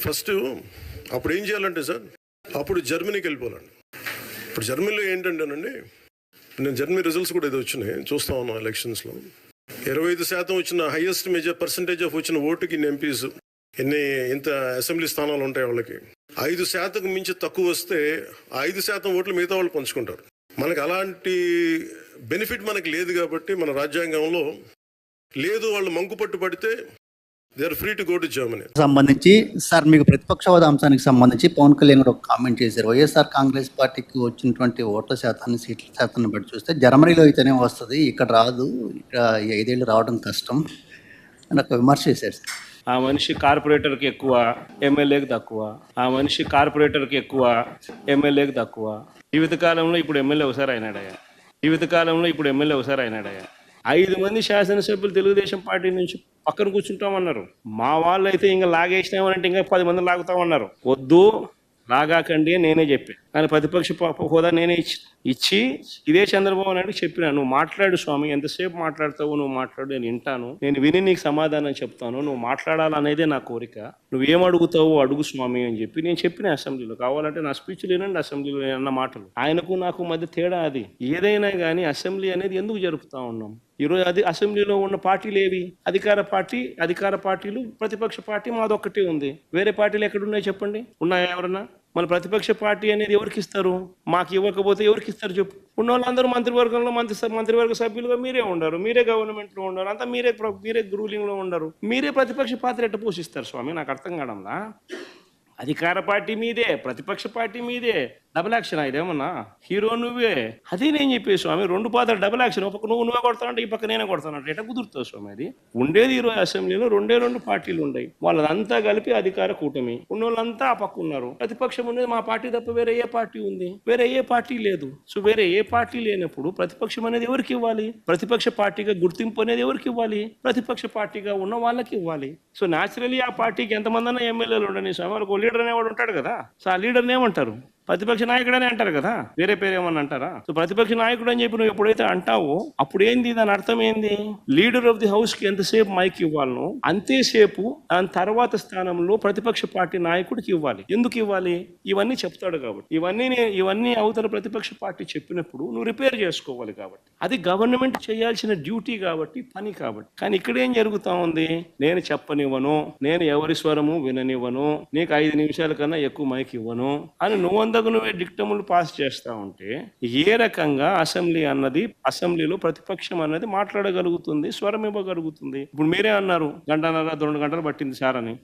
First అప్పుడు ఏం చేయాలంటే సార్, అప్పుడు జర్మనీకి వెళ్ళిపోవాలండి. ఇప్పుడు జర్మనీలో ఏంటంటేనండి, నేను జర్మనీ రిజల్ట్స్ కూడా ఏదో వచ్చినాయి చూస్తా ఉన్నాను. ఎలక్షన్స్లో 25% వచ్చిన హైయెస్ట్ పర్సంటేజ్ ఆఫ్ వచ్చిన ఓటుకి ఇన్ని ఎంపీస్, ఇంత అసెంబ్లీ స్థానాలు ఉంటాయి వాళ్ళకి. 5% మించి తక్కువ వస్తే 5% ఓట్లు మిగతా వాళ్ళు పంచుకుంటారు. మనకు అలాంటి బెనిఫిట్ మనకి లేదు కాబట్టి మన రాజ్యాంగంలో లేదు. వాళ్ళు మంకుపట్టు పడితే they are free to go to Germany. సంబంధించి సార్, మీకు ప్రతిపక్ష హోదా అంశానికి సంబంధించి పవన్ కళ్యాణ్ కూడా ఒక కామెంట్ చేశారు. వైఎస్ఆర్ కాంగ్రెస్ పార్టీకి వచ్చినటువంటి ఓట్ల శాతాన్ని, సీట్ల శాతాన్ని బట్టి చూస్తే జర్మనీలో అయితేనే వస్తుంది, ఇక్కడ రాదు, ఇక్కడ 5 ఏళ్ళు రావడం కష్టం అని ఒక విమర్శ చేశారు సార్. ఆ మనిషి కార్పొరేటర్కి ఎక్కువ, ఎమ్మెల్యేకి తక్కువ. ఆ మనిషి కార్పొరేటర్కి ఎక్కువ, ఎమ్మెల్యేకి తక్కువ. జీవితకాలంలో ఇప్పుడు ఎమ్మెల్యే ఒకసారి అయినాడయ్యా. 5 మంది శాసనసభ్యులు తెలుగుదేశం పార్టీ నుంచి పక్కన కూర్చుంటామన్నారు. మా వాళ్ళు అయితే ఇంకా లాగేసినామనంటే ఇంకా 10 మంది లాగుతామన్నారు. వద్దు, లాగాకండి నేనే చెప్పాను. కానీ ప్రతిపక్ష హోదా నేనే ఇచ్చి ఇదే చంద్రబాబు నాయుడు చెప్పినా, నువ్వు మాట్లాడు స్వామి, ఎంతసేపు మాట్లాడతావు నువ్వు మాట్లాడు, నేను వింటాను, నేను విని నీకు సమాధానం చెప్తాను, నువ్వు మాట్లాడాలనేదే నా కోరిక, నువ్వేం అడుగుతావు అడుగు స్వామి అని చెప్పి నేను చెప్పిన అసెంబ్లీలో. కావాలంటే నా స్పీచ్ లేనండి అసెంబ్లీలో అన్న మాటలు. ఆయనకు నాకు మధ్య తేడా అది. ఏదైనా కానీ అసెంబ్లీ అనేది ఎందుకు జరుపుతా ఉన్నాం? ఈరోజు అది అసెంబ్లీలో ఉన్న పార్టీలు ఏవి? అధికార పార్టీలు, ప్రతిపక్ష పార్టీ మాదొక్కటే ఉంది. వేరే పార్టీలు ఎక్కడున్నాయి చెప్పండి? ఉన్నాయా ఎవరన్నా? మన ప్రతిపక్ష పార్టీ అనేది ఎవరికి ఇస్తారు? మాకు ఇవ్వకపోతే ఎవరికి ఇస్తారు చెప్పు? ఉన్న వాళ్ళందరూ మంత్రివర్గంలో మంత్రివర్గ సభ్యులుగా మీరే ఉండరు, మీరే గవర్నమెంట్లో ఉండరు, అంతా మీరే రూలింగ్లో ఉండరు. మీరే ప్రతిపక్ష పాత్ర ఎట్ట పోషిస్తారు స్వామి? నాకు అర్థం కావడంలా. అధికార పార్టీ మీదే, ప్రతిపక్ష పార్టీ మీదే. డబుల్ యాక్షన్ ఇదేమన్నా? హీరో నువ్వే. అదే నేను చెప్పే స్వామి, 2 పాత్రలు డబుల్ యాక్షన్. ఒక నువ్వే కొడతానంటే ఈ పక్క నేనే కొడతానంటే ఎట్లా కుదురుతావు స్వామి? అది ఉండేది ఈరోజు అసెంబ్లీలో 2 పార్టీలు ఉన్నాయి. వాళ్ళంతా కలిపి అధికార కూటమి. ఉన్నోళ్ళంతా ఆ పక్క ఉన్నారు. ప్రతిపక్షం ఉండేది మా పార్టీ తప్ప వేరే ఏ పార్టీ ఉంది? వేరే ఏ పార్టీ లేదు. సో వేరే ఏ పార్టీ లేనప్పుడు ప్రతిపక్షం అనేది ఎవరికి ఇవ్వాలి? ప్రతిపక్ష పార్టీగా గుర్తింపు అనేది ఎవరికి ఇవ్వాలి? ప్రతిపక్ష పార్టీగా ఉన్న వాళ్ళకి ఇవ్వాలి. సో న్యాచురలీ ఆ పార్టీకి ఎంతమంది అన్నా ఎమ్మెల్యేలు ఉండని స్వామి, వాళ్ళకు లీడర్ అనేవాడు ఉంటాడు కదా. సో ఆ లీడర్ని ఏమంటారు? ప్రతిపక్ష నాయకుడు అని అంటారు కదా, వేరే పేరు ఏమన్నా అంటారా? సో ప్రతిపక్ష నాయకుడు అని చెప్పి నువ్వు ఎప్పుడైతే అంటావో అప్పుడు ఏంది? దాని అర్థం ఏంది? లీడర్ ఆఫ్ ది హౌస్ కి ఎంతసేపు మైక్ ఇవ్వాలను అంతేసేపు దాని తర్వాత స్థానంలో ప్రతిపక్ష పార్టీ నాయకుడికి ఇవ్వాలి. ఎందుకు ఇవ్వాలి? ఇవన్నీ చెప్తాడు కాబట్టి. ఇవన్నీ అవతల ప్రతిపక్ష పార్టీ చెప్పినప్పుడు నువ్వు రిపేర్ చేసుకోవాలి కాబట్టి. అది గవర్నమెంట్ చేయాల్సిన డ్యూటీ కాబట్టి, పని కాబట్టి. కానీ ఇక్కడ ఏం జరుగుతా ఉంది? నేను చెప్పనివ్వను, నేను ఎవరి స్వరము విననివ్వను, నీకు 5 నిమిషాల కన్నా ఎక్కువ మైక్ ఇవ్వను అని నువ్వే డిక్టములు పాస్ చేస్తా ఉంటే ఏ రకంగా అసెంబ్లీలో ప్రతిపక్షం అన్నది మాట్లాడగలుగుతుంది, స్వరం ఇవ్వగలుగుతుంది? ఇప్పుడు మీరే అన్నారు 1.5 2 గంటలు పట్టింది సార్ అని.